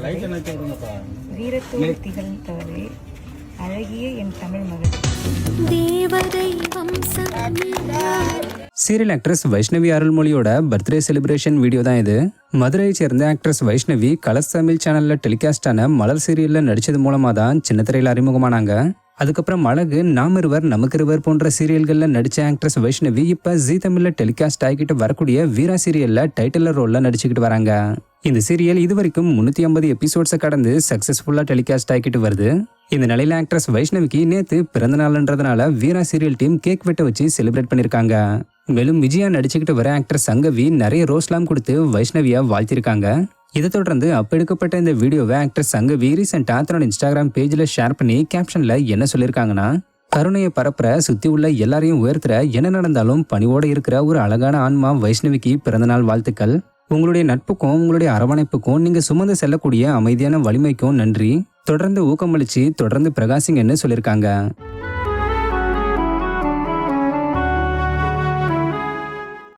வீரத்தோடு திகழ்ந்தவரே, அழகிய என் தமிழ் மகள். சீரியல் ஆக்ட்ரஸ் வைஷ்ணவி அருள்மொழியோட பர்த்டே செலிப்ரேஷன் வீடியோ தான் இது. மதுரையை சேர்ந்த ஆக்ட்ரஸ் வைஷ்ணவி கலர்ஸ் தமிழ் சேனல்ல டெலிகாஸ்ட் ஆன மலர் சீரியல்ல நடிச்சது மூலமா தான் சின்ன திரையில அறிமுகமானாங்க. அதுக்கப்புறம் அழகு, நாம் இருவர் நமக்கு இருவர் போன்ற சீரியல்கள்ல நடிச்ச ஆக்ட்ரஸ் வைஷ்ணவி இப்ப ஜீ தமிழ்ல டெலிகாஸ்ட் ஆகிட்டு வரக்கூடிய வீரா சீரியல்ல டைட்டில் ரோல்ல நடிச்சுக்கிட்டு வராங்க. இந்த சீரியல் இதுவரைக்கும் 350 எபிசோட்ஸை கடந்து சக்சஸ்ஃபுல்லா டெலிகாஸ்ட் ஆகிட்டு வருது. இந்த நிலையில ஆக்ட்ரஸ் வைஷ்ணவிக்கு நேத்து பிறந்த நாள்ன்றதுனால வீரா சீரியல் டீம் கேக் வெட்ட வச்சு செலிப்ரேட் பண்ணிருக்காங்க. மேலும் விஜயா நடிச்சுக்கிட்டு வர ஆக்டர் சங்கவி நிறைய ரோஸ்லாம் கொடுத்து வைஷ்ணவியா வாழ்த்திருக்காங்க. இதை தொடர்ந்து அப்ப எடுக்கப்பட்ட இந்த வீடியோவை ஆக்டர் சங்கவி ரீசெண்டா தன்னோட இன்ஸ்டாகிராம் பேஜ்ல ஷேர் பண்ணி கேப்ஷன்ல என்ன சொல்லியிருக்காங்கன்னா, கருணையை பரப்புற, சுத்தி உள்ள எல்லாரையும் உயர்த்துற, என்ன நடந்தாலும் பணிவோட இருக்கிற ஒரு அழகான ஆன்மா வைஷ்ணவிக்கு பிறந்தநாள் வாழ்த்துக்கள். உங்களுடைய நட்புக்கும் உங்களுடைய அரவணைப்புக்கும் நீங்க சுமந்து செல்லக்கூடிய அமைதியான வலிமைக்கும் நன்றி. தொடர்ந்து ஊக்கமளிச்சு தொடர்ந்து பிரகாசிங்கன்னு சொல்லியிருக்காங்க.